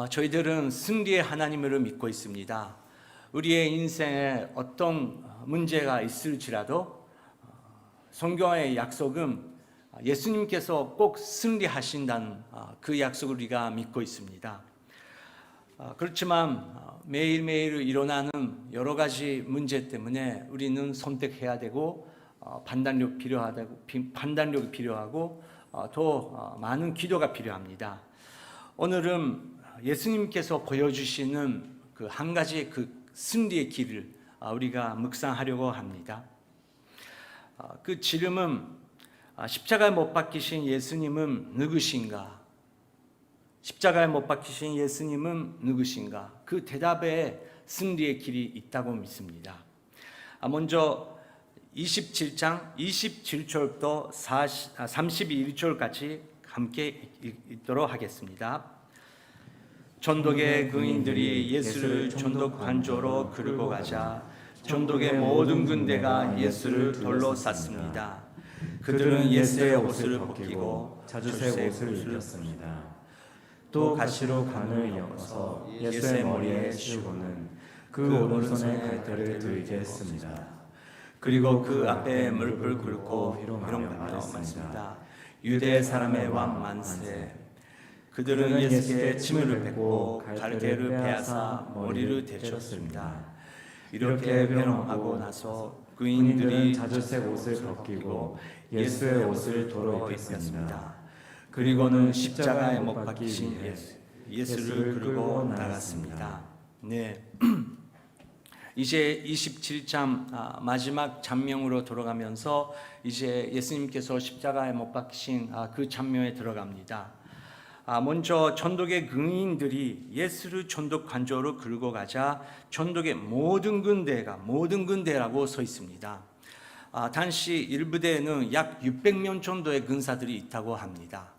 저희들은 승리의 하나님을 믿고 있습니다. 우리의 인생에 어떤 문제가 있을지라도 성경의 약속은 예수님께서 꼭 승리하신다는 그 약속을 우리가 믿고 있습니다. 그렇지만 매일매일 일어나는 여러 가지 문제 때문에 우리는 선택해야 되고 판단력이 필요하고 더 많은 기도가 필요합니다. 오늘은 예수님께서 보여주시는 그 한 가지 그 승리의 길을 우리가 묵상하려고 합니다. 그 질문은 십자가에 못 박히신 예수님은 누구신가? 십자가에 못 박히신 예수님은 누구신가? 그 대답에 승리의 길이 있다고 믿습니다. 먼저 27장 27절부터 31절까지 함께 읽도록 하겠습니다. 전독의 증인들이 예수를 전독 관저로 끌고 가자 전독의 모든 군대가 예수를 돌로 쌌습니다. 그들은 예수의 옷을 벗기고 자주색 옷을 입혔습니다. 또 가시로 관을 엮어서 예수의 머리에 씌우고는 그 오른손에 갈대를 들게 했습니다. 그리고 그 앞에 무릎을 꿇고 이런 말로 말했습니다. 유대 사람의 왕 만세. 그들은 예수께 침을 뱉고 갈대를 베어사 머리를 대쳤습니다. 이렇게 회롱하고 나서 군인들이 자주색 옷을 벗기고 예수의 옷을 도로 입혔습니다. 그리고는 십자가에 못 박히신 예수를 끌고 나갔습니다. 네. 이제 27장 마지막 장면으로 돌아가면서 이제 예수님께서 십자가에 못 박히신 그 장면에 들어갑니다. 먼저 전독의 증인들이 예수를 전독 관저로 끌고 가자 전독의 모든 군대라고 써 있습니다. 당시 일부대에는 약 600명 정도의 군사들이 있다고 합니다.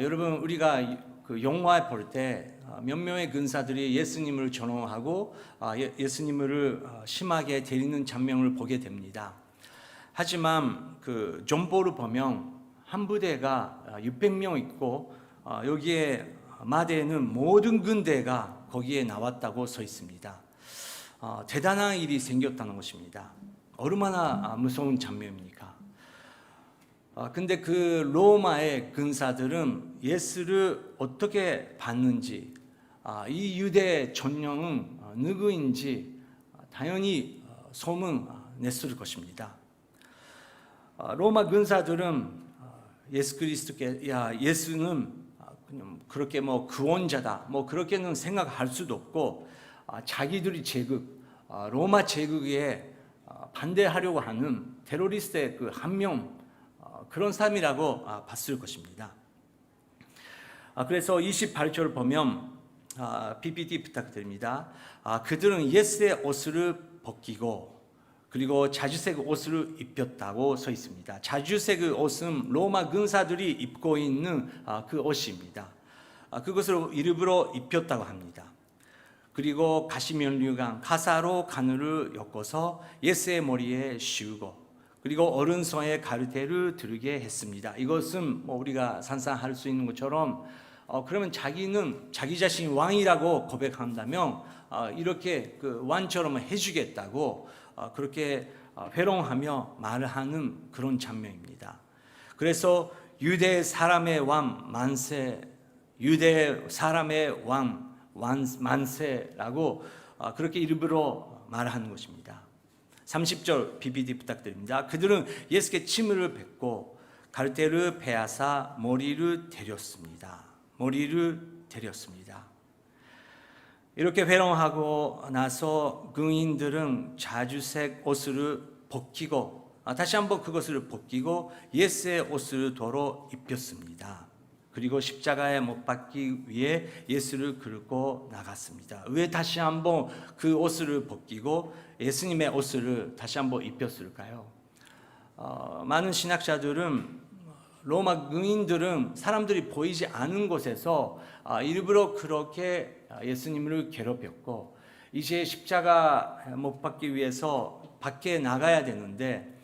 여러분 우리가 그 영화에 볼 때 몇 명의 군사들이 예수님을 전호하고 예수님을 심하게 때리는 장면을 보게 됩니다. 하지만 그 정보를 보면 한 부대가 600명 있고 여기에 마대에는 모든 군대가 거기에 나왔다고 써 있습니다. 대단한 일이 생겼다는 것입니다. 얼마나 무서운 장면입니까? 근데 그 로마의 군사들은 예수를 어떻게 봤는지, 이 유대 전령은 누구인지 당연히 소문 냈을 것입니다. 로마 군사들은 예수는 그냥 그렇게 구원자다, 그렇게는 생각할 수도 없고, 자기들이 로마 제국에 반대하려고 하는 테러리스트의 그 한 명, 그런 사람이라고 봤을 것입니다. 그래서 28절을 보면 PPT 부탁드립니다. 그들은 예수의 옷을 벗기고 그리고 자주색 옷을 입혔다고 써 있습니다. 자주색 옷은 로마 군사들이 입고 있는 그 옷입니다. 그것을 일부러 입혔다고 합니다. 그리고 가시면류관 가사로 가늘을 엮어서 예수의 머리에 씌우고 그리고 오른손에 갈대를 들게 했습니다. 이것은 우리가 상상할 수 있는 것처럼 그러면 자기 자신이 왕이라고 고백한다면 이렇게 그 왕처럼 해주겠다고 그렇게 회롱하며 말을 하는 그런 장면입니다. 그래서 유대 사람의 왕 만세, 유대 사람의 왕 만세라고 그렇게 일부러 말하는 것입니다. 30절 PPT 부탁드립니다. 그들은 예수께 침을 뱉고 갈대를 베어사 머리를 때렸습니다. 이렇게 회롱하고 나서 군인들은 자주색 옷을 벗기고 다시 한번 그것을 벗기고 예수의 옷을 도로 입혔습니다. 그리고 십자가에 못 박기 위해 예수를 끌고 나갔습니다. 왜 다시 한번 그 옷을 벗기고 예수님의 옷을 다시 한번 입혔을까요? 많은 신학자들은 로마 군인들은 사람들이 보이지 않은 곳에서 일부러 그렇게 예수님을 괴롭혔고 이제 십자가 못 박기 위해서 밖에 나가야 되는데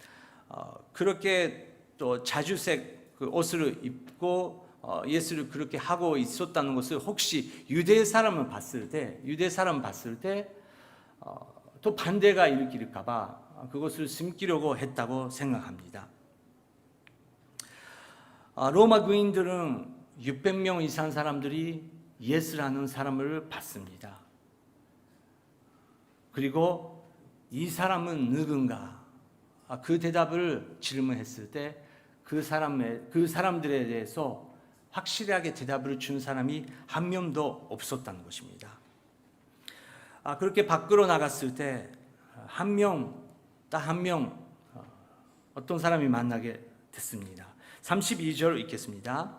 그렇게 또 자주색 그 옷을 입고 예수를 그렇게 하고 있었다는 것을 혹시 유대 사람을 봤을 때 또 반대가 일으킬까봐 그것을 숨기려고 했다고 생각합니다. 로마 군인들은 600명 이상 사람들이 예수라는 사람을 봤습니다. 그리고 이 사람은 누군가? 그 대답을 질문했을 때 그 사람들에 대해서 확실하게 대답을 준 사람이 한 명도 없었다는 것입니다. 그렇게 밖으로 나갔을 때 딱 한 명 어떤 사람이 만나게 됐습니다. 32절 읽겠습니다.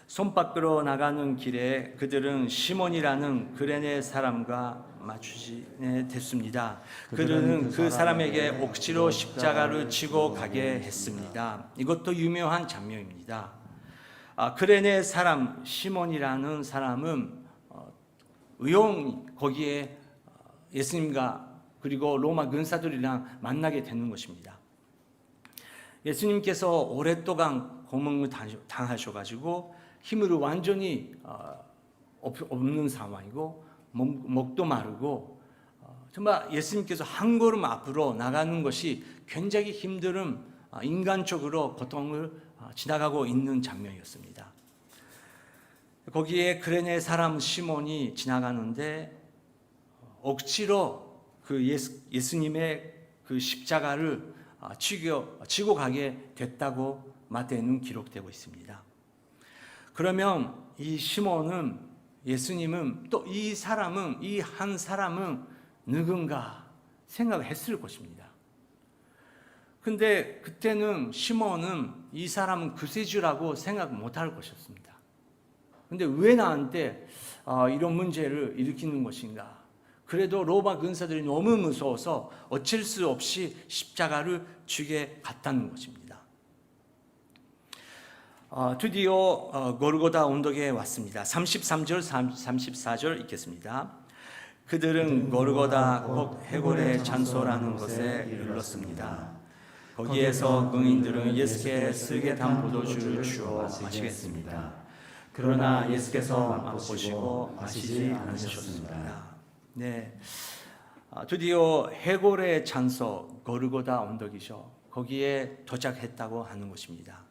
손 밖으로 나가는 길에 그들은 시몬이라는 그레네 사람과 마주치게 됐습니다. 그들은 그 사람에게 억지로 십자가를 지고 가게 했습니다. 이것도 유명한 장면입니다. 그레네 사람 시몬이라는 사람은 우연히 거기에 예수님과 그리고 로마 군사들이랑 만나게 되는 것입니다. 예수님께서 오랫동안 고문을 당하셔가지고 힘으로 완전히 없는 상황이고 목도 마르고 정말 예수님께서 한 걸음 앞으로 나가는 것이 굉장히 힘든 인간적으로 고통을 지나가고 있는 장면이었습니다. 거기에 그레네 사람 시몬이 지나가는데 억지로 그 예수님의 그 십자가를 지고 가게 됐다고 마태에는 기록되고 있습니다. 그러면 이 시몬은 예수님은 또 이 한 사람은 누군가 생각했을 것입니다. 근데 그때는 시몬은 이 사람은 구세주라고 생각 못할 것이었습니다. 근데 왜 나한테 이런 문제를 일으키는 것인가? 그래도 로마 군사들이 너무 무서워서 어쩔 수 없이 십자가를 지게 갔다는 것입니다. 드디어 골고다 언덕에 왔습니다. 33절, 34절 읽겠습니다. 그들은 골고다 곧 해골의 장소라는 곳에 이르렀습니다. 거기에서 증인들은 예수께 쓰게 단 포도주를 주어 마시겠습니다. 그러나 예수께서 맛보시고 마시지 않으셨습니다. 네, 드디어 해골의 장소 골고다 언덕이죠. 거기에 도착했다고 하는 것입니다.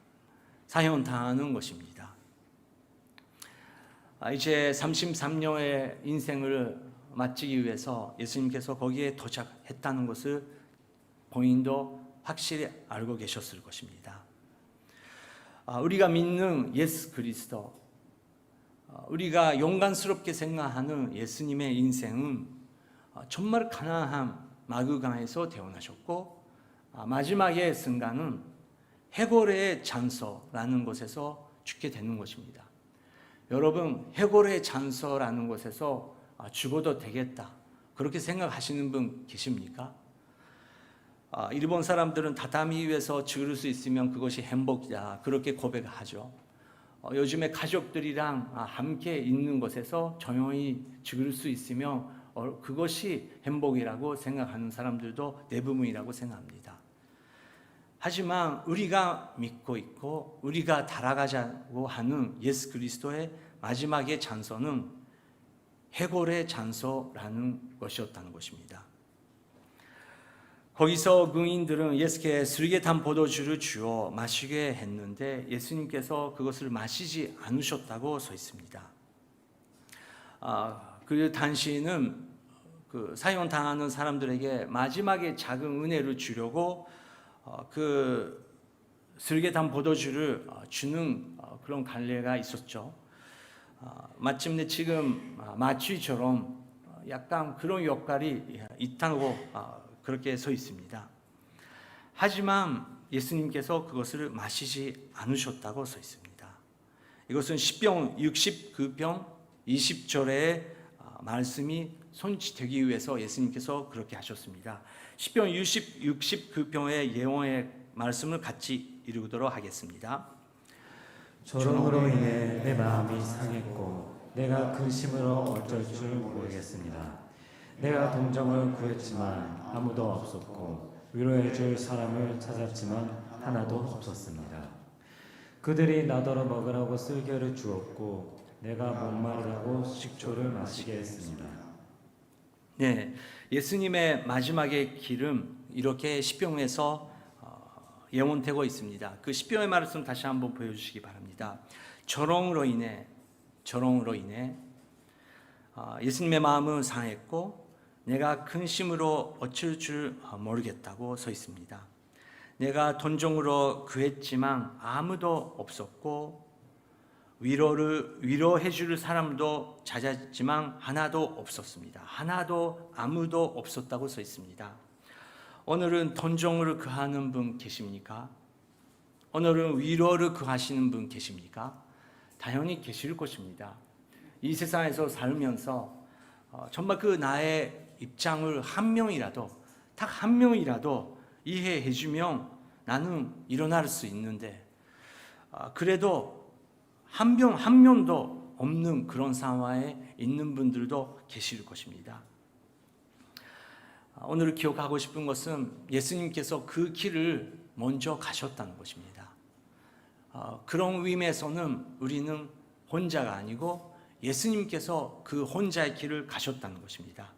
사형당하는 것입니다. 이제 33년의 인생을 마치기 위해서 예수님께서 거기에 도착했다는 것을 본인도 확실히 알고 계셨을 것입니다. 우리가 믿는 예수 그리스도, 우리가 용감스럽게 생각하는 예수님의 인생은 정말 가난한 마구간에서 태어나셨고 마지막의 순간은 해골의 장소라는 곳에서 죽게 되는 것입니다. 여러분, 해골의 장소라는 곳에서 죽어도 되겠다 그렇게 생각하시는 분 계십니까? 일본 사람들은 다다미 위에서 죽을 수 있으면 그것이 행복이다 그렇게 고백하죠. 요즘에 가족들이랑 함께 있는 곳에서 조용히 죽을 수 있으면 그것이 행복이라고 생각하는 사람들도 대부분이라고 생각합니다. 하지만 우리가 믿고 있고 우리가 달아가자고 하는 예수 그리스도의 마지막의 장소는 해골의 장소라는 것이었다는 것입니다. 거기서 증인들은 예수께 쓰게 단 포도주를 주어 마시게 했는데 예수님께서 그것을 마시지 않으셨다고 써 있습니다. 그 당시는 그 사형당하는 사람들에게 마지막에 작은 은혜를 주려고 그 쓰게 단 포도주를 주는 그런 관례가 있었죠. 마침내 지금 마취처럼 약간 그런 역할이 있다고 그렇게 써 있습니다. 하지만 예수님께서 그것을 마시지 않으셨다고 써 있습니다. 이것은 시편 69편 20절의 말씀이 성취되기 위해서 예수님께서 그렇게 하셨습니다. 시편 69편의 예언의 말씀을 같이 읽도록 하겠습니다. 조롱으로 인해 내 마음이 상했고 내가 근심으로 어쩔 줄 모르겠습니다. 내가 동정을 구했지만 아무도 없었고 위로해줄 사람을 찾았지만 하나도 없었습니다. 그들이 나더러 먹으라고 쓸개를 주었고 내가 목마르다고 식초를 마시게 했습니다. 네, 예수님의 마지막의 길은 이렇게 시편에서 예언되고 있습니다. 그 시편의 말씀 다시 한번 보여주시기 바랍니다. 저롱으로 인해 예수님의 마음은 상했고 내가 근심으로 어쩔 줄 모르겠다고 서 있습니다. 내가 돈종으로 구했지만 아무도 없었고 위로해 줄 사람도 찾았지만 하나도 없었습니다. 아무도 없었다고 써 있습니다. 오늘은 돈종으로 구하는 분 계십니까? 오늘은 위로를 구하시는 분 계십니까? 당연히 계실 것입니다. 이 세상에서 살면서 정말 그 나의 입장을 딱 한 명이라도 이해해 주면 나는 일어날 수 있는데 그래도 한 명도 없는 그런 상황에 있는 분들도 계실 것입니다. 오늘 기억하고 싶은 것은 예수님께서 그 길을 먼저 가셨다는 것입니다. 그런 의미에서는 우리는 혼자가 아니고 예수님께서 그 혼자의 길을 가셨다는 것입니다.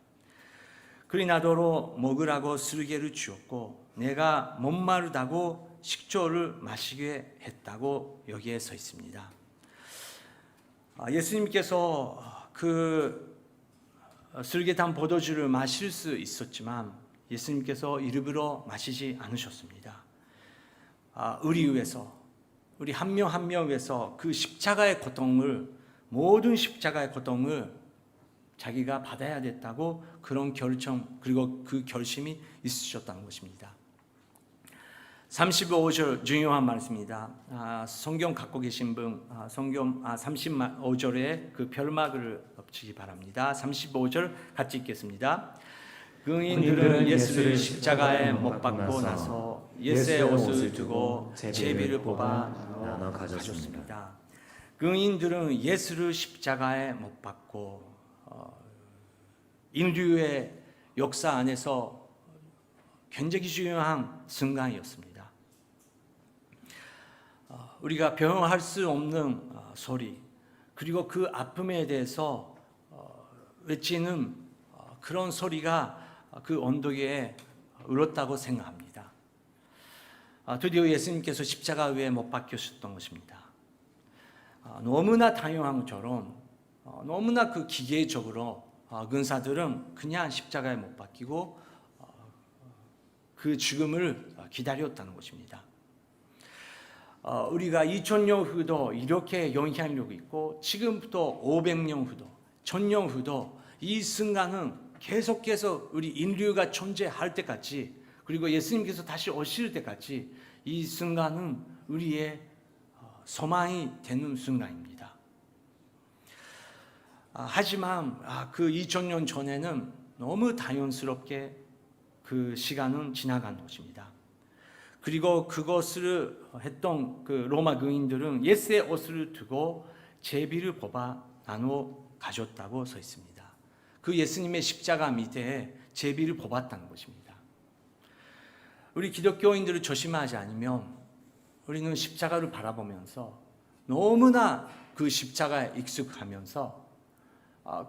그리 나더러 먹으라고 쓸개를 주었고 내가 목마르다고 식초를 마시게 했다고 여기에 서 있습니다. 예수님께서 그 쓸개 탄 포도주를 마실 수 있었지만 예수님께서 일부러 마시지 않으셨습니다. 우리 한 명 한 명 위해서 그 모든 십자가의 고통을 자기가 받아야 됐다고 그런 결정 그리고 그 결심이 있으셨다는 것입니다. 35절 중요한 말씀입니다. 성경 갖고 계신 분 성경 35절에 그 별마크를 엎치기 바랍니다. 35절 같이 읽겠습니다. 의인들은 예수를 십자가에 못 박고 나서 예수의 옷을 두고 제비를 뽑아 나눠 가졌습니다. 의인들은 예수를 십자가에 못 박고 인류의 역사 안에서 굉장히 중요한 순간이었습니다. 우리가 변호할 수 없는 소리 그리고 그 아픔에 대해서 외치는 그런 소리가 그 언덕에 울었다고 생각합니다. 드디어 예수님께서 십자가 위에 못 박히셨던 것입니다. 너무나 당연한 것처럼 너무나 그 기계적으로 군사들은 그냥 십자가에 못 박히고 그 죽음을 기다렸다는 것입니다. 우리가 2000년 후도 이렇게 영향력이 있고 지금부터 500년 후도 1000년 후도 이 순간은 계속해서 우리 인류가 존재할 때까지 그리고 예수님께서 다시 오실 때까지 이 순간은 우리의 소망이 되는 순간입니다. 하지만 그 2000년 전에는 너무 당연스럽게 그 시간은 지나간 것입니다. 그리고 그것을 했던 그 로마 군인들은 예수의 옷을 두고 제비를 뽑아 나눠 가졌다고 써 있습니다. 그 예수님의 십자가 밑에 제비를 뽑았다는 것입니다. 우리 기독교인들을 조심하지 않으면 우리는 십자가를 바라보면서 너무나 그 십자가에 익숙하면서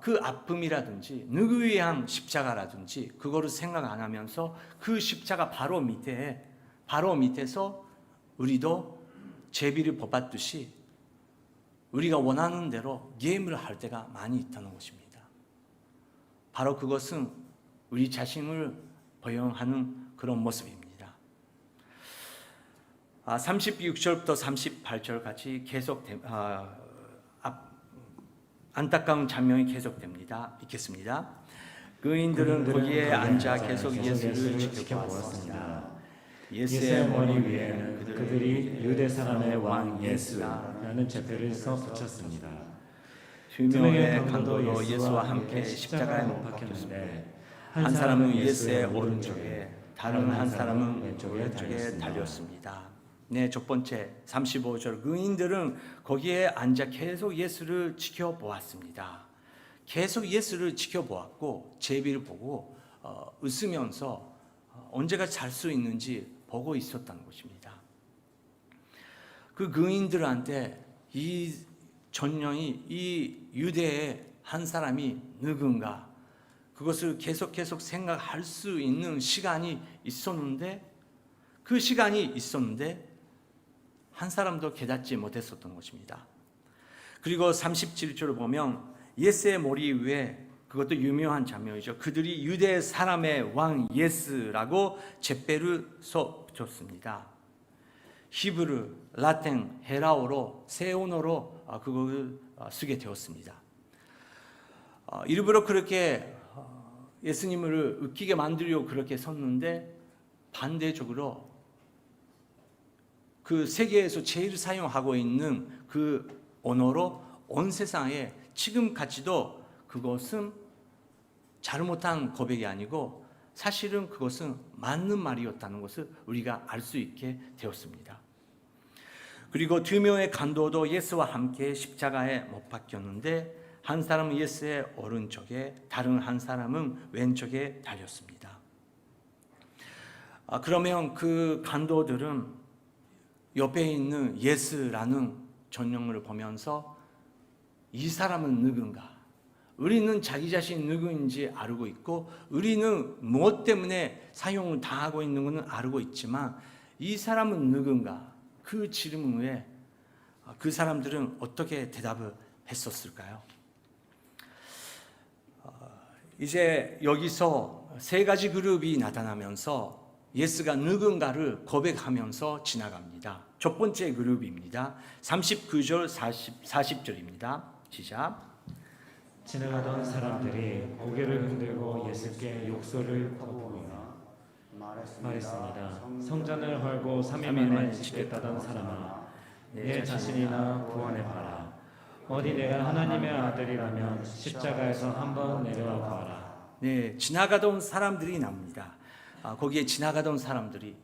그 아픔이라든지 누구 위한 십자가라든지 그거를 생각 안 하면서 그 십자가 바로 밑에서 우리도 제비를 뽑았듯이 우리가 원하는 대로 게임을 할 때가 많이 있다는 것입니다. 바로 그것은 우리 자신을 보여하는 그런 모습입니다. 36절부터 38절 같이 계속 안타까운 장면이 계속됩니다. 읽겠습니다. 의인들은 거기에 앉아 계속 예수를 지켜보았습니다. 예수의 머리 위에는 그들이 유대 사람의 왕 예수라는 제패를 써 붙였습니다. 두 명의 강도로 예수와 함께 십자가에 못 박혔는데 한 사람은 예수의 오른쪽에 다른 한 사람은 왼쪽에 달렸습니다. 네, 첫 번째 35절 의인들은 거기에 앉아 계속 예수를 지켜보았습니다. 계속 예수를 지켜보았고 제비를 보고 웃으면서 언제가 잘 수 있는지 보고 있었다는 것입니다. 그 근인들한테 이 전령이 이 유대의 한 사람이 누군가 그것을 계속 생각할 수 있는 시간이 있었는데 그 시간이 있었는데 한 사람도 깨닫지 못했었던 것입니다. 그리고 37절을 보면 예스의 머리 위에 그것도 유명한 장면이죠. 그들이 유대 사람의 왕 예스라고 제패를 써줬습니다. 히브리, 라틴, 헤라어로 세 언어로 그것을 쓰게 되었습니다. 일부러 그렇게 예수님을 웃기게 만들려고 그렇게 썼는데 반대적으로 그 세계에서 제일 사용하고 있는 그 언어로 온 세상에 지금까지도 그것은 잘못한 고백이 아니고 사실은 그것은 맞는 말이었다는 것을 우리가 알 수 있게 되었습니다. 그리고 두 명의 간도도 예수와 함께 십자가에 못 박혔는데 한 사람은 예수의 오른쪽에 다른 한 사람은 왼쪽에 달렸습니다. 그러면 그 간도들은 옆에 있는 예수라는 전령을 보면서 이 사람은 누군가? 우리는 자기 자신이 누구인지 알고 있고 우리는 무엇 때문에 사형을 당하고 있는 것은 알고 있지만 이 사람은 누군가? 그 질문에 그 사람들은 어떻게 대답을 했었을까요? 이제 여기서 세 가지 그룹이 나타나면서 예수가 누군가를 고백하면서 지나갑니다. 첫 번째 그룹입니다. 39절 40절입니다. 시작. 지나가던 사람들이 고개를 흔들고 예수께 욕설을 퍼부으며 말했습니다. 성전을 헐고 3일 만에 짓겠다던 사람아, 내 자신이나 구원해봐라. 어디 내가 하나님의 아들이라면 십자가에서 한번 내려와 봐라. 네, 지나가던 사람들이 납니다. 거기에 지나가던 사람들이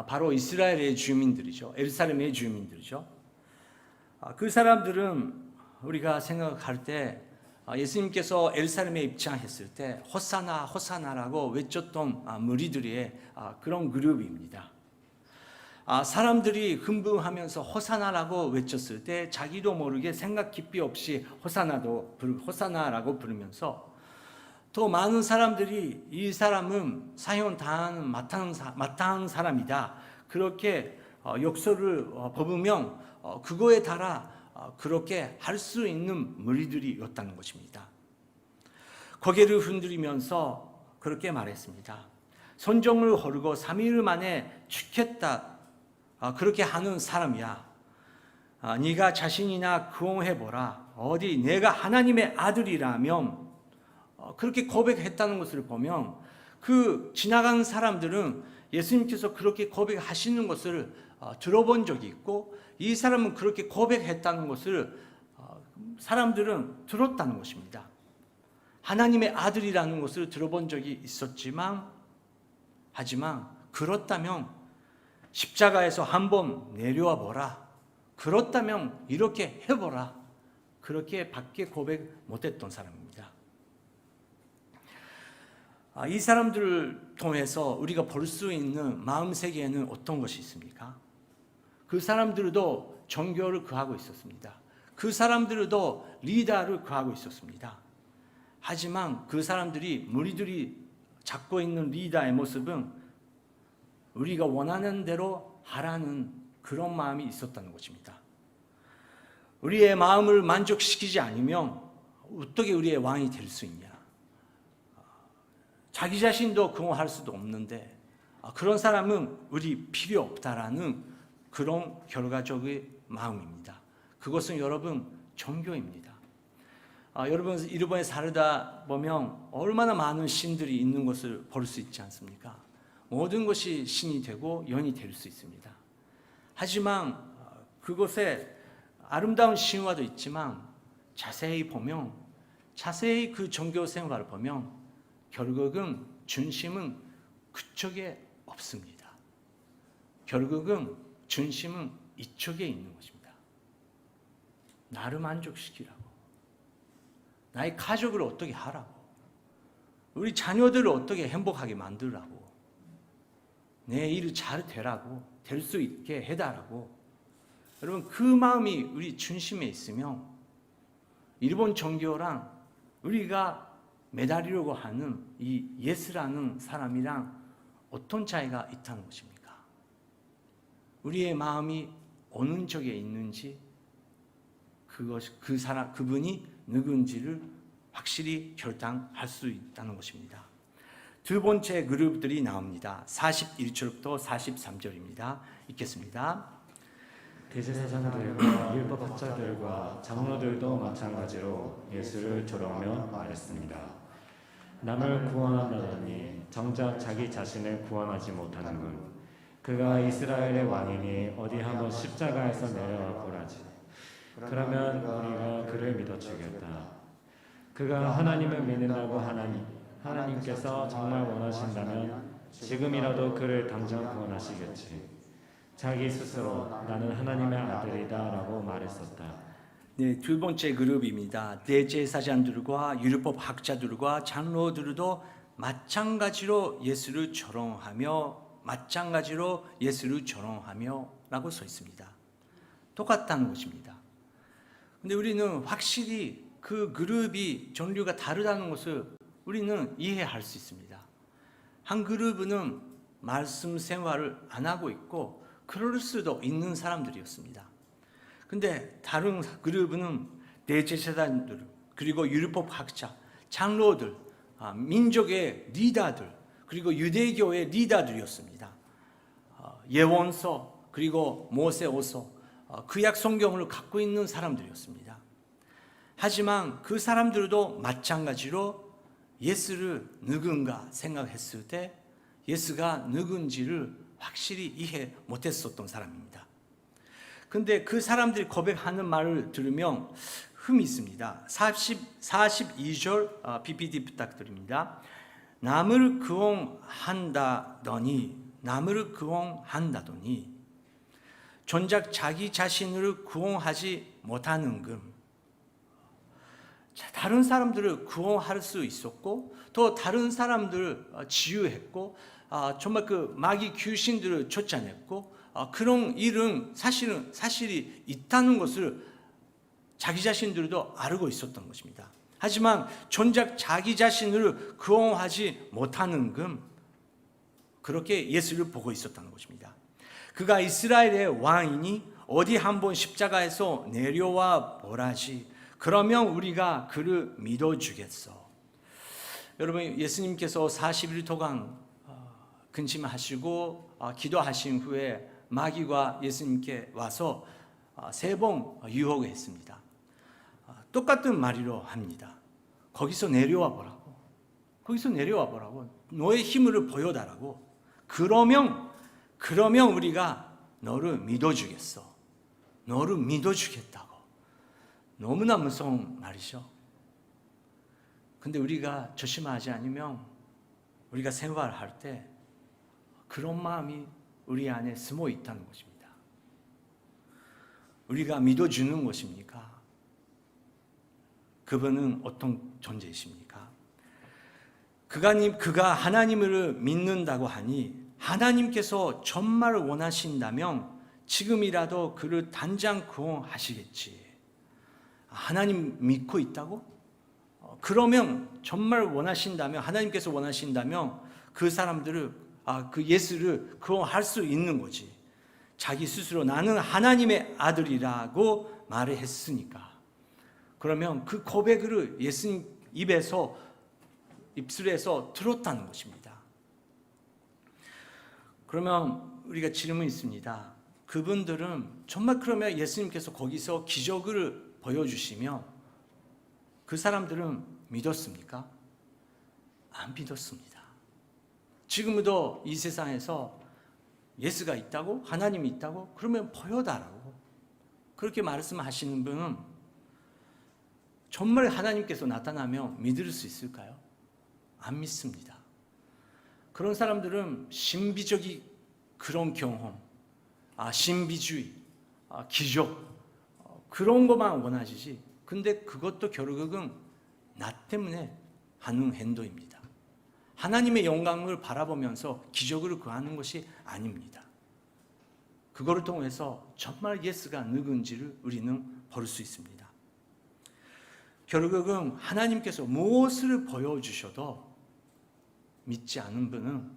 바로 이스라엘의 주민들이죠. 예루살렘의 주민들이죠. 그 사람들은 우리가 생각할 때 예수님께서 예루살렘에 입장했을 때 호사나 호사나라고 외쳤던 무리들의 그런 그룹입니다. 사람들이 흥분하면서 호사나라고 외쳤을 때 자기도 모르게 생각 깊이 없이 호사나라고 부르면서 더 많은 사람들이 이 사람은 사형 당하는 마땅한 사람이다. 그렇게 욕설을 퍼부으면 그거에 따라 그렇게 할 수 있는 무리들이었다는 것입니다. 고개를 흔들면서 그렇게 말했습니다. 선정을 거르고 3일 만에 죽겠다. 그렇게 하는 사람이야. 네가 자신이나 구원해보라. 어디 내가 하나님의 아들이라면 그렇게 고백했다는 것을 보면 그 지나가는 사람들은 예수님께서 그렇게 고백하시는 것을 들어본 적이 있고 이 사람은 그렇게 고백했다는 것을 사람들은 들었다는 것입니다. 하나님의 아들이라는 것을 들어본 적이 있었지만 하지만 그렇다면 십자가에서 한번 내려와 보라. 그렇다면 이렇게 해보라. 그렇게 밖에 고백 못했던 사람입니다. 이 사람들을 통해서 우리가 볼 수 있는 마음 세계에는 어떤 것이 있습니까? 그 사람들도 종교를 구하고 있었습니다. 그 사람들도 리더를 구하고 있었습니다. 하지만 그 사람들이 무리들이 잡고 있는 리더의 모습은 우리가 원하는 대로 하라는 그런 마음이 있었다는 것입니다. 우리의 마음을 만족시키지 않으면 어떻게 우리의 왕이 될 수 있냐? 자기 자신도 구원할 수도 없는데 그런 사람은 우리 필요 없다라는 그런 결과적인 마음입니다. 그것은 여러분 종교입니다. 여러분 일본에 살다 보면 얼마나 많은 신들이 있는 것을 볼 수 있지 않습니까? 모든 것이 신이 되고 연이 될 수 있습니다. 하지만 그곳에 아름다운 신화도 있지만 자세히 보면 자세히 그 종교 생활을 보면 결국은 중심은 그쪽에 없습니다. 결국은 중심은 이쪽에 있는 것입니다. 나를 만족시키라고. 나의 가족을 어떻게 하라고. 우리 자녀들을 어떻게 행복하게 만들라고. 내 일을 잘 되라고. 될 수 있게 해달라고. 여러분 그 마음이 우리 중심에 있으면 일본 종교랑 우리가 매달리려고 하는 이 예수라는 사람이랑 어떤 차이가 있다는 것입니까? 우리의 마음이 어느 쪽에 있는지 그분이 누군지를 확실히 결단할 수 있다는 것입니다. 두 번째 그룹들이 나옵니다. 41절부터 43절입니다. 읽겠습니다. 대제사장들과 율법학자들과 장로들도 마찬가지로 예수를 조롱하며 말했습니다. 남을 구원한다더니 정작 자기 자신을 구원하지 못하는군. 그가 이스라엘의 왕이니 어디 한번 십자가에서 내려와 보라지. 그러면 우리가 그를 믿어주겠다. 그가 하나님을 믿는다고 하나님께서 정말 원하신다면 지금이라도 그를 당장 구원하시겠지. 자기 스스로 나는 하나님의 아들이다 라고 말했었다. 네, 두 번째 그룹입니다. 대제사장들과 율법 학자들과 장로들도 마찬가지로 예수를 조롱하며 라고 써 있습니다. 똑같다는 것입니다. 근데 우리는 확실히 그 그룹이 종류가 다르다는 것을 우리는 이해할 수 있습니다. 한 그룹은 말씀 생활을 안 하고 있고 그럴 수도 있는 사람들이었습니다. 근데 다른 그룹은 대제사장들, 그리고 율법 학자, 장로들, 민족의 리더들, 그리고 유대교의 리더들이었습니다. 예언서, 그리고 모세오서, 구약 성경을 갖고 있는 사람들이었습니다. 하지만 그 사람들도 마찬가지로 예수를 누군가 생각했을 때 예수가 누군지를 확실히 이해 못했었던 사람입니다. 근데 그 사람들이 고백하는 말을 들으면 흠이 있습니다. 42절 PPT 부탁드립니다. 남을 구원한다더니 정작 자기 자신을 구원하지 못하는 금. 다른 사람들을 구원할 수 있었고 또 다른 사람들을 치유했고 정말 그 마귀 귀신들을 쫓아냈고 그런 일은 사실이 있다는 것을 자기 자신들도 알고 있었던 것입니다. 하지만 정작 자기 자신을 구원하지 못하는 금 그렇게 예수를 보고 있었다는 것입니다. 그가 이스라엘의 왕이니 어디 한번 십자가에서 내려와 보라지. 그러면 우리가 그를 믿어주겠어. 여러분 예수님께서 40일 동안 근심하시고 기도하신 후에 마귀가 예수님께 와서 3번 유혹했습니다. 똑같은 말이로 합니다. 거기서 내려와 보라고. 너의 힘을 보여달라고. 그러면 우리가 너를 믿어주겠어. 너를 믿어주겠다고. 너무나 무서운 말이죠. 근데 우리가 조심하지 않으면 우리가 생활할 때 그런 마음이 우리 안에 숨어 있다는 것입니다. 우리가 믿어주는 것입니까? 그분은 어떤 존재이십니까? 그가 하나님을 믿는다고 하니 하나님께서 정말 원하신다면 지금이라도 그를 당장 구원하시겠지. 하나님 믿고 있다고? 그러면 정말 원하신다면 하나님께서 원하신다면 그 사람들을 그 예수를 구원할 수 있는 거지. 자기 스스로 나는 하나님의 아들이라고 말을 했으니까. 그러면 그 고백을 예수님 입술에서 들었다는 것입니다. 그러면 우리가 질문이 있습니다. 그분들은 정말 그러면 예수님께서 거기서 기적을 보여주시며 그 사람들은 믿었습니까? 안 믿었습니다. 지금도 이 세상에서 예수가 있다고? 하나님이 있다고? 그러면 보여달라고 그렇게 말씀하시는 분은 정말 하나님께서 나타나면 믿을 수 있을까요? 안 믿습니다. 그런 사람들은 신비적인 그런 경험, 신비주의, 기적 그런 것만 원하시지. 근데 그것도 결국은 나 때문에 하는 행동입니다. 하나님의 영광을 바라보면서 기적을 구하는 것이 아닙니다. 그거를 통해서 정말 예수가 누군지를 우리는 볼 수 있습니다. 결국은 하나님께서 무엇을 보여주셔도 믿지 않은 분은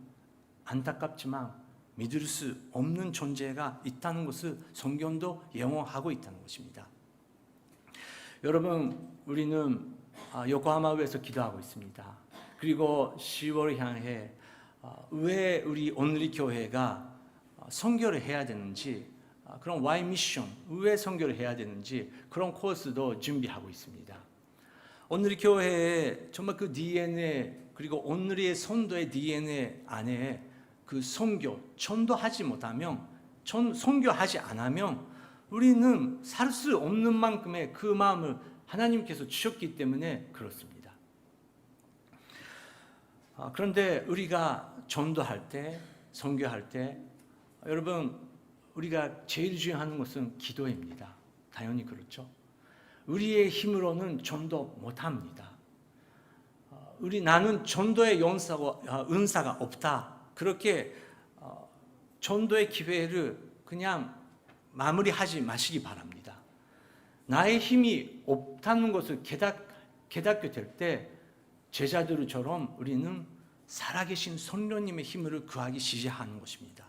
안타깝지만 믿을 수 없는 존재가 있다는 것을 성경도 예언하고 있다는 것입니다. 여러분, 우리는 요코하마교에서 기도하고 있습니다. 그리고 10월 향해 왜 우리 오늘의 교회가 선교를 해야 되는지, 그런 Y 미션, 왜 선교를 해야 되는지 그런 코스도 준비하고 있습니다. 오늘의 교회에 정말 그 DNA, 그리고 오늘의 선도의 DNA 안에 그 선교, 전도하지 못하면, 선교하지 않으면 우리는 살 수 없는 만큼의 그 마음을 하나님께서 주셨기 때문에 그렇습니다. 그런데 우리가 전도할 때, 선교할 때, 여러분, 우리가 제일 중요한 것은 기도입니다. 당연히 그렇죠. 우리의 힘으로는 전도 못합니다. 나는 전도의 은사가 없다. 그렇게 전도의 기회를 그냥 마무리하지 마시기 바랍니다. 나의 힘이 없다는 것을 깨닫게 될 때 제자들처럼 우리는 살아계신 성령님의 힘을 구하기 시작하는 것입니다.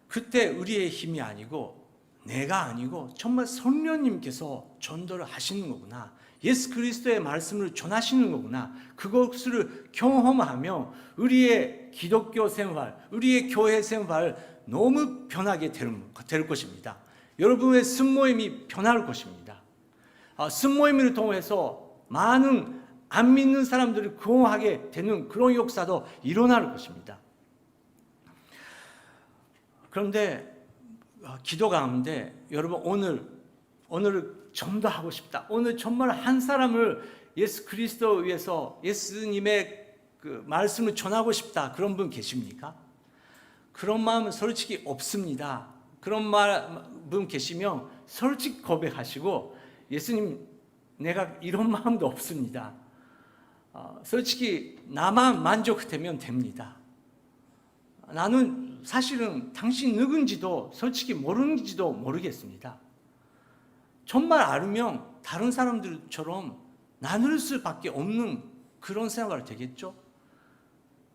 그때 우리의 힘이 아니고 내가 아니고 정말 성령님께서 전도를 하시는 거구나, 예수 그리스도의 말씀을 전하시는 거구나, 그것을 경험하며 우리의 기독교 생활, 우리의 교회 생활 너무 변하게 될 것입니다. 여러분의 순모임이 변할 것입니다. 순모임을 통해서 많은 안 믿는 사람들을 구원하게 되는 그런 역사도 일어날 것입니다. 그런데 기도 가운데 여러분, 오늘 전도하고 싶다, 오늘 정말 한 사람을 예수 그리스도 위해서 예수님의 그 말씀을 전하고 싶다, 그런 분 계십니까? 그런 마음은 솔직히 없습니다. 그런 분 계시면 솔직히 고백하시고, 예수님, 내가 이런 마음도 없습니다. 솔직히 나만 만족되면 됩니다. 나는 사실은 당신 누군지도 솔직히 모르는지도 모르겠습니다. 정말 알면 다른 사람들처럼 나눌 수밖에 없는 그런 생활이 되겠죠?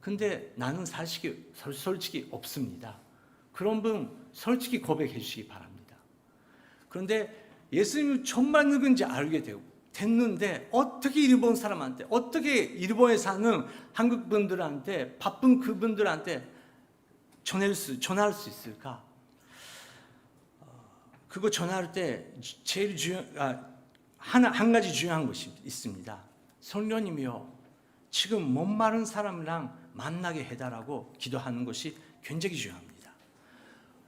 근데 나는 솔직히 없습니다. 그런 분 솔직히 고백해 주시기 바랍니다. 그런데 예수님이 정말 누군지 알게 됐는데 어떻게 일본 사람한테, 어떻게 일본에 사는 한국 분들한테, 바쁜 그분들한테 전할 수 있을까? 그거 전할 때 제일 한 가지 중요한 것이 있습니다. 성령님이요, 지금 목마른 사람이랑 만나게 해달라고 기도하는 것이 굉장히 중요합니다.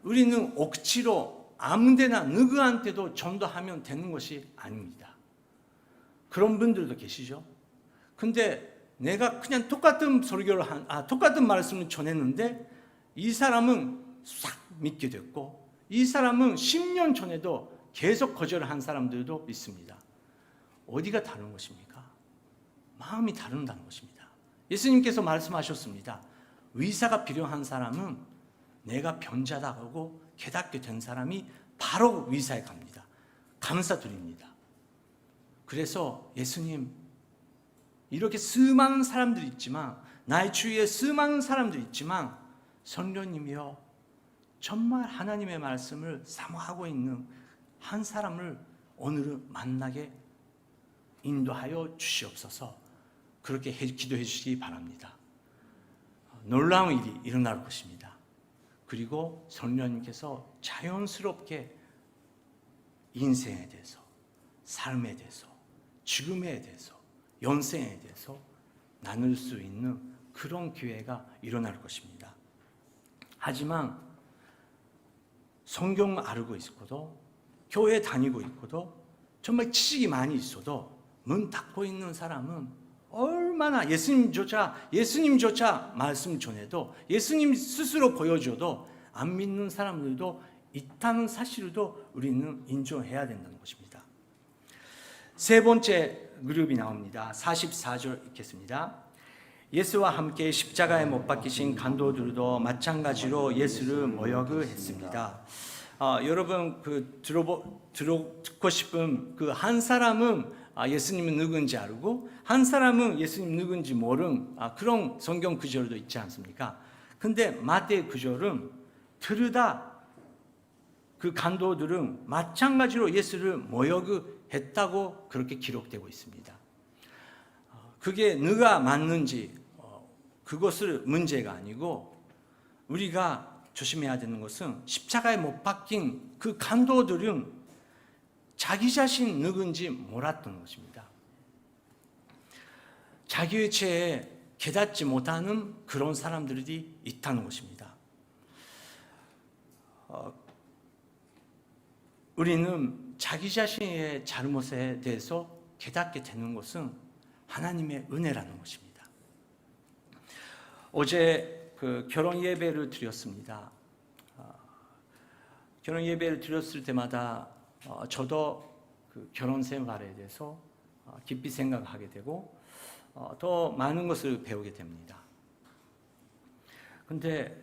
우리는 억지로 아무데나 누구한테도 전도하면 되는 것이 아닙니다. 그런 분들도 계시죠. 근데 내가 그냥 똑같은 똑같은 말씀을 전했는데 이 사람은 싹 믿게 됐고, 이 사람은 10년 전에도 계속 거절한 사람들도 있습니다. 어디가 다른 것입니까? 마음이 다른다는 것입니다. 예수님께서 말씀하셨습니다. 의사가 필요한 사람은 내가 병자다고 깨닫게 된 사람이 바로 의사에 갑니다. 감사드립니다. 그래서 예수님, 이렇게 수많은 사람들이 있지만, 나의 주위에 수많은 사람들이 있지만, 성령님이여, 정말 하나님의 말씀을 사모하고 있는 한 사람을 오늘은 만나게 인도하여 주시옵소서. 그렇게 기도해 주시기 바랍니다. 놀라운 일이 일어날 것입니다. 그리고 성령님께서 자연스럽게 인생에 대해서, 삶에 대해서, 죽음에 대해서, 영생에 대해서 나눌 수 있는 그런 기회가 일어날 것입니다. 하지만 성경 알고 있고도, 교회 다니고 있고도, 정말 지식이 많이 있어도 문 닫고 있는 사람은 얼마나 예수님조차 말씀 전해도, 예수님 스스로 보여줘도 안 믿는 사람들도 있다는 사실도 우리는 인정해야 된다는 것입니다. 세 번째 그룹이 나옵니다. 44절 읽겠습니다. 예수와 함께 십자가에 못 박히신 간도들도 마찬가지로 예수를 모욕했습니다. 여러분 듣고 싶은 그 한 사람은 예수님은 누군지 알고 한 사람은 예수님 누군지 모르는 그런 성경 구절도 있지 않습니까? 근데 마태 구절은 들으다 그 간도들은 마찬가지로 예수를 모욕했다고 그렇게 기록되고 있습니다. 그게 누가 맞는지 그것을 문제가 아니고 우리가 조심해야 되는 것은 십자가에 못 박힌 그 간도들은 자기 자신 누군지 몰랐던 것입니다. 자기의 죄에 깨닫지 못하는 그런 사람들이 있다는 것입니다. 우리는 자기 자신의 잘못에 대해서 깨닫게 되는 것은 하나님의 은혜라는 것입니다. 어제 그 결혼 예배를 드렸습니다. 결혼 예배를 드렸을 때마다 저도 그 결혼 생활에 대해서 깊이 생각하게 되고 더 많은 것을 배우게 됩니다. 근데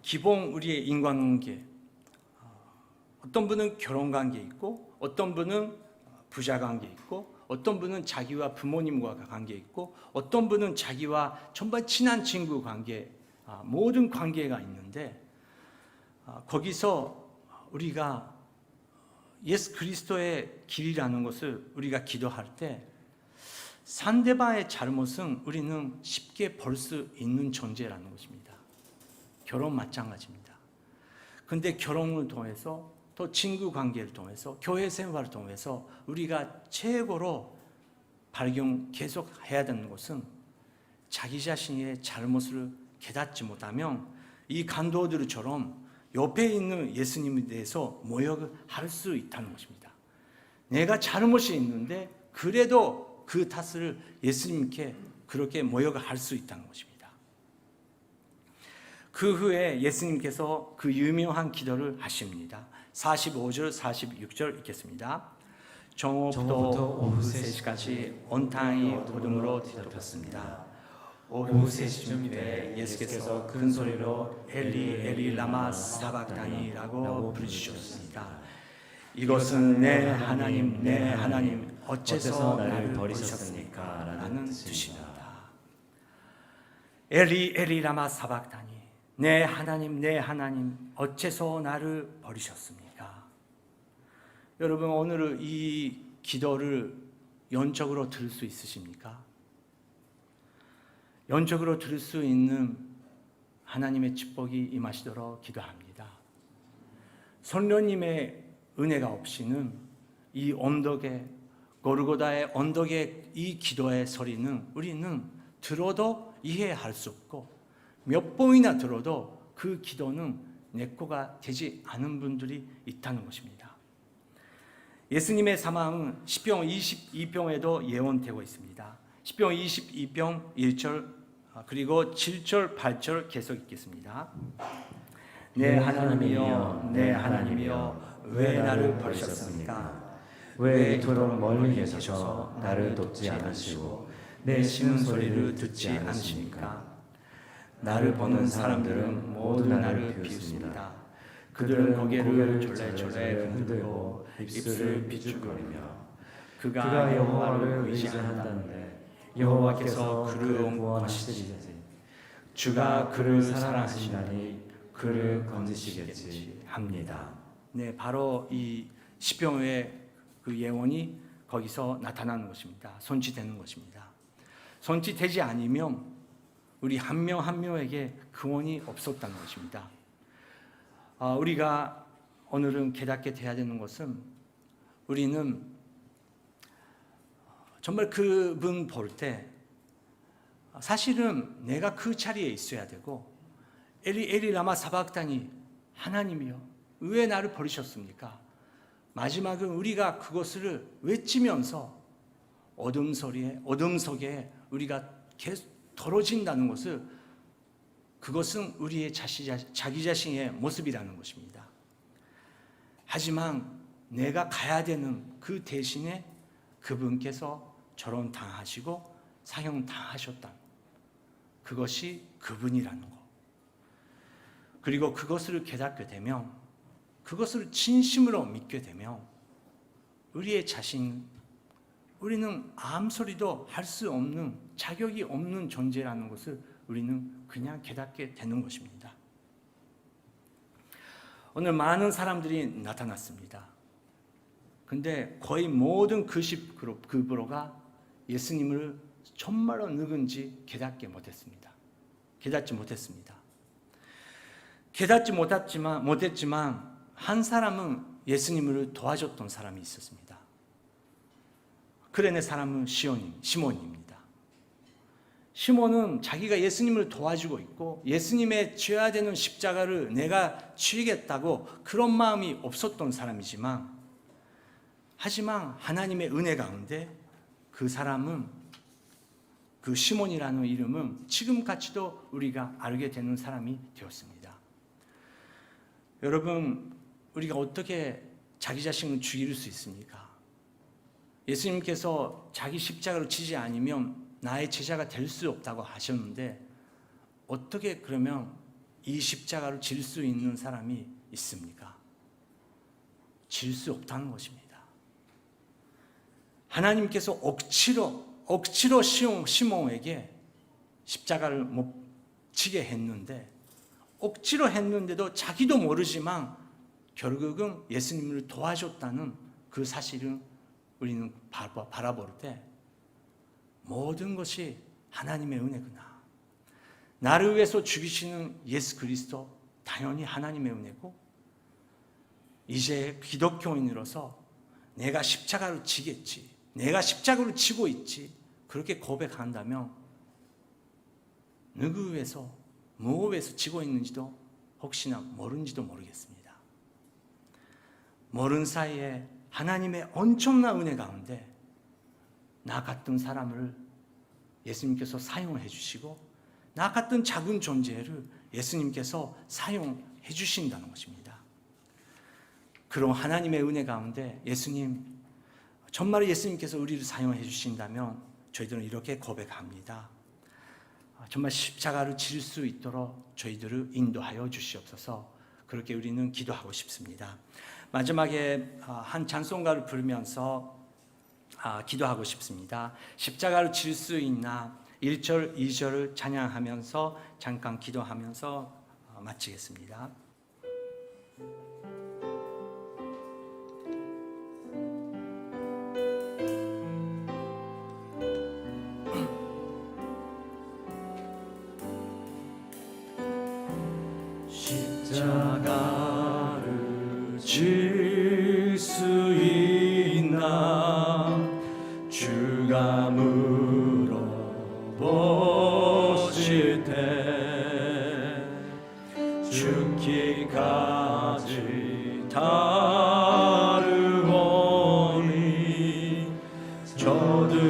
기본 우리의 인간관계, 어떤 분은 결혼관계 있고 어떤 분은 부자관계 있고 어떤 분은 자기와 부모님과 관계 있고 어떤 분은 자기와 정말 친한 친구 관계, 모든 관계가 있는데 거기서 우리가 예수 그리스도의 길이라는 것을 우리가 기도할 때 상대방의 잘못은 우리는 쉽게 볼 수 있는 존재라는 것입니다. 결혼 마찬가지입니다. 근데 결혼을 통해서 또 친구 관계를 통해서 교회 생활을 통해서 우리가 최고로 계속 해야 되는 것은 자기 자신의 잘못을 깨닫지 못하면 이 간도들처럼 옆에 있는 예수님에 대해서 모욕을 할 수 있다는 것입니다. 내가 잘못이 있는데 그래도 그 탓을 예수님께 그렇게 모욕을 할 수 있다는 것입니다. 그 후에 예수님께서 그 유명한 기도를 하십니다. 45절, 46절 읽겠습니다. 정오부터 오후 3시까지 온 땅이 어둠으로 뒤덮였습니다. 오후 3시쯤 때 예수께서 큰 소리로 엘리 엘리 라마 사박다니라고 부르짖으셨습니다. 이것은 내 하나님 내 하나님 어째서 나를 버리셨습니까? 라는 뜻입니다. 엘리 엘리 라마 사박다니, 내 하나님 어째서 나를 버리셨습니까? 여러분 오늘 이 기도를 영적으로 들을 수 있으십니까? 영적으로 들을 수 있는 하나님의 축복이 임하시도록 기도합니다. 성령님의 은혜가 없이는 이 언덕에 고르고다의 언덕의 이 기도의 소리는 우리는 들어도 이해할 수 없고 몇 번이나 들어도 그 기도는 내 거가 되지 않은 분들이 있다는 것입니다. 예수님의 사망은 시편 22편에도 예언되고 있습니다. 시편 22편 1절 그리고 7절 8절 계속 읽겠습니다. 내 하나님이여 내 하나님이여 왜 나를 버리셨습니까? 왜 이토록 멀리 계셔서 나를 돕지 않으시고 내 심은 소리를 듣지 않으십니까? 나를 보는 사람들은 모두 나를 비웃습니다. 그들은 고개를 졸래졸래 흔들고 입술을 비죽거리며 그가 여호와를 의지한다는데 여호와께서 그를 구원하시리니 주가 그를 사랑하시나니 그를 건지시겠지 합니다. 네, 바로 이 시편의 그 예언이 거기서 나타나는 것입니다. 성취되는 것입니다. 성취되지 않으면 우리 한 명 한 명에게 구원이 없었다는 것입니다. 우리가 오늘은 깨닫게 돼야 되는 것은 우리는 정말 그분 볼 때 사실은 내가 그 자리에 있어야 되고 엘리 엘리 라마 사박다니 하나님이여 왜 나를 버리셨습니까? 마지막은 우리가 그것을 외치면서 어둠 속에 우리가 계속 떨어진다는 것을 그것은 우리의 자기 자신의 모습이라는 것입니다. 하지만 내가 가야 되는 그 대신에 그분께서 저런 당하시고 사형 당하셨다. 그것이 그분이라는 것. 그리고 그것을 깨닫게 되면, 그것을 진심으로 믿게 되면 우리의 자신, 우리는 아무 소리도 할 수 없는, 자격이 없는 존재라는 것을 우리는 그냥 깨닫게 되는 것입니다. 오늘 많은 사람들이 나타났습니다. 근데 거의 모든 그룹가 예수님을 정말로 누군지 깨닫지 못했습니다. 깨닫지 못했지만 한 사람은 예수님을 도와줬던 사람이 있었습니다. 그레네 사람은 시몬입니다. 시몬은 자기가 예수님을 도와주고 있고 예수님의 져야 되는 십자가를 내가 지겠다고 그런 마음이 없었던 사람이지만, 하지만 하나님의 은혜 가운데 그 사람은, 그 시몬이라는 이름은 지금까지도 우리가 알게 되는 사람이 되었습니다. 여러분, 우리가 어떻게 자기 자신을 죽일 수 있습니까? 예수님께서 자기 십자가를 지지 않으면 나의 제자가 될 수 없다고 하셨는데, 어떻게 그러면 이 십자가를 질 수 있는 사람이 있습니까? 질 수 없다는 것입니다. 하나님께서 억지로 시몬에게 십자가를 못 지게 했는데, 억지로 했는데도 자기도 모르지만 결국은 예수님을 도와줬다는 그 사실은 우리는 바라볼 때 모든 것이 하나님의 은혜구나. 나를 위해서 죽이시는 예수 그리스도 당연히 하나님의 은혜고, 이제 기독교인으로서 내가 십자가를 지겠지, 내가 십자가를 지고 있지, 그렇게 고백한다면 누구 위해서, 무엇 위해서 지고 있는지도 혹시나 모르는지도 모르겠습니다. 모르는 사이에 하나님의 엄청난 은혜 가운데 나 같은 사람을 예수님께서 사용해 주시고, 나 같은 작은 존재를 예수님께서 사용해 주신다는 것입니다. 그런 하나님의 은혜 가운데 정말 예수님께서 우리를 사용해 주신다면 저희들은 이렇게 고백합니다. 정말 십자가를 질 수 있도록 저희들을 인도하여 주시옵소서. 그렇게 우리는 기도하고 싶습니다. 마지막에 한 찬송가를 부르면서 기도하고 싶습니다. 십자가를 질 수 있나 1절, 2절을 찬양하면서 잠깐 기도하면서 마치겠습니다. 십자가를 질 수 있나 주가 물어보실 때 죽기까지 다루오니 저도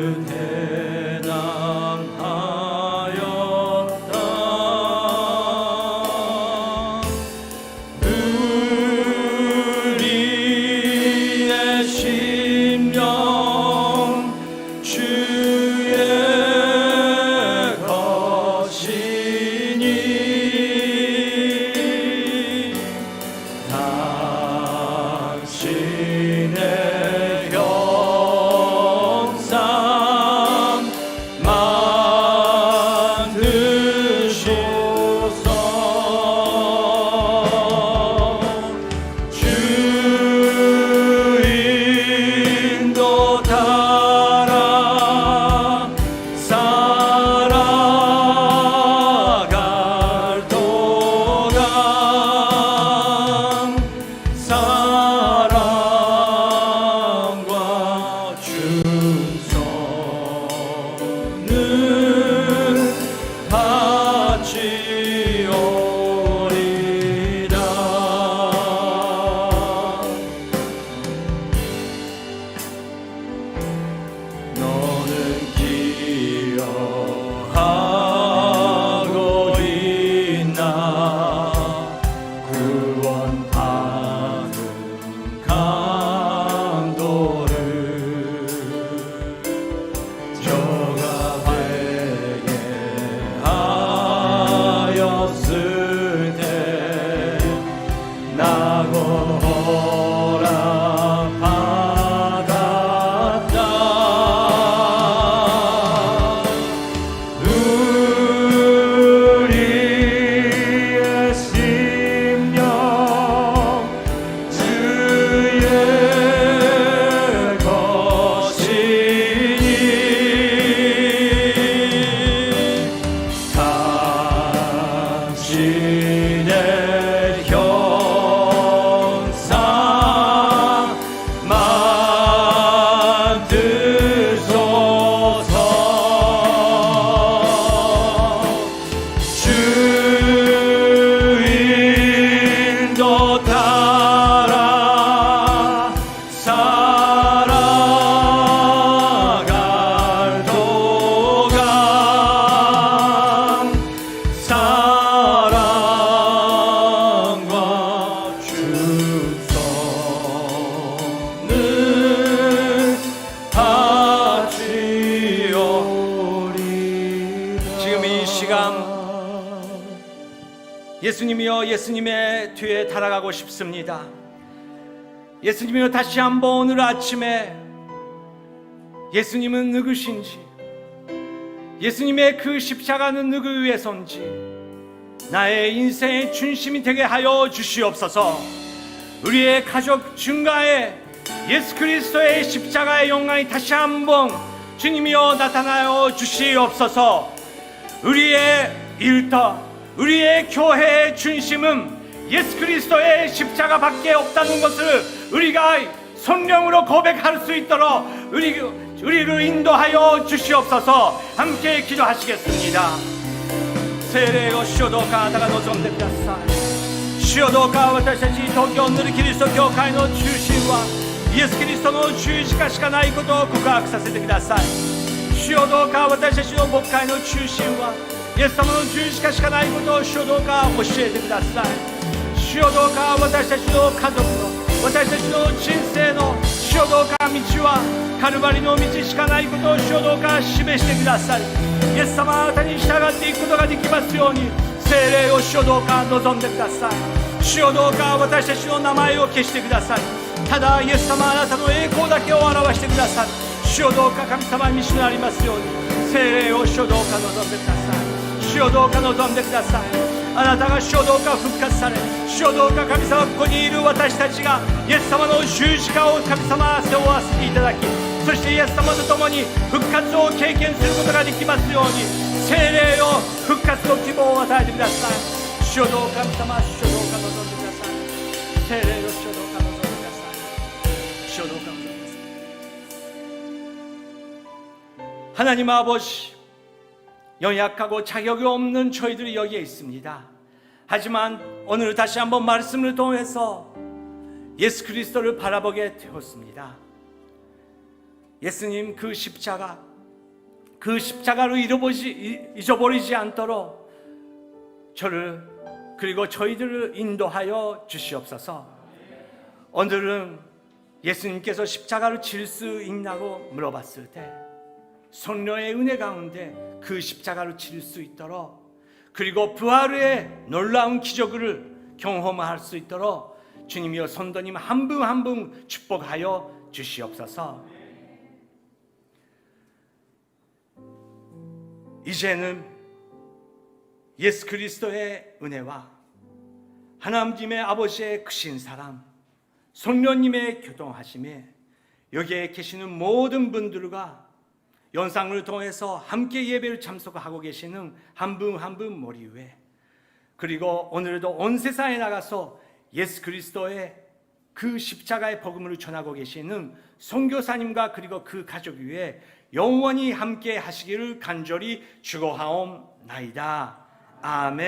저가 시간 예수님이여 예수님의 뒤에 달아가고 싶습니다. 예수님이여 다시 한번 오늘 아침에 예수님은 누구신지, 예수님의 그 십자가는 누구 위해서인지 나의 인생의 중심이 되게 하여 주시옵소서. 우리의 가족 중가에 예수 그리스도의 십자가의 영광이 다시 한번 주님이여 나타나여 주시옵소서. 우리의 일터, 우리의 교회의 중심은 예수 그리스도의 십자가밖에 없다는 것을 우리가 성령으로 고백할 수 있도록 우리를 인도하여 주시옵소서. 함께 기도하시겠습니다. 세례요 시오도가 다가 노점됩니다. 시오도가私たち東京ヌルキリスト教会の中心はイエス・キリストの十字架しかないことを告白させてください。主よどうか私たちの牧会の中心はイエス様の十字架しかないことを主よどうか教えてください。主よどうか私たちの家族の、私たちの人生の主よどうか道はカルバリの道しかないことを主よどうか示してください。イエス様あなたに従っていくことができますように聖霊を主よどうか望んでください。主よどうか私たちの名前を消してください。ただイエス様あなたの栄光だけを表してください。主よどうか神様に道のありますように聖霊を主よどうか望んでください。主よどうか望んでください。あなたが主よどうか復活され、主よどうか神様ここにいる私たちがイエス様の十字架を神様背負わせていただき、そしてイエス様と共に復活を経験することができますように聖霊を復活の希望を与えてください。主よどうか神様、主よどうか望んでください。聖霊を主よどうか望んでください。主よどうか望んでください。 하나님 아버지, 연약하고 자격이 없는 저희들이 여기에 있습니다. 하지만 오늘 다시 한번 말씀을 통해서 예수 그리스도를 바라보게 되었습니다. 예수님 그 십자가, 그 십자가로 잊어버리지 않도록 저를 그리고 저희들을 인도하여 주시옵소서. 오늘은 예수님께서 십자가를 질 수 있냐고 물어봤을 때 성령의 은혜 가운데 그 십자가를 질 수 있도록, 그리고 부활의 놀라운 기적을 경험할 수 있도록 주님이여 성도님 한 분 한 분 축복하여 주시옵소서. 이제는 예수 그리스도의 은혜와 하나님의 아버지의 크신 사랑, 성령님의 교통하심에 여기에 계시는 모든 분들과 영상을 통해서 함께 예배를 참석하고 계시는 한 분 한 분 머리 위에, 그리고 오늘도 온 세상에 나가서 예수 그리스도의 그 십자가의 복음을 전하고 계시는 선교사님과 그리고 그 가족 위에 영원히 함께 하시기를 간절히 축원하옵나이다. 아멘.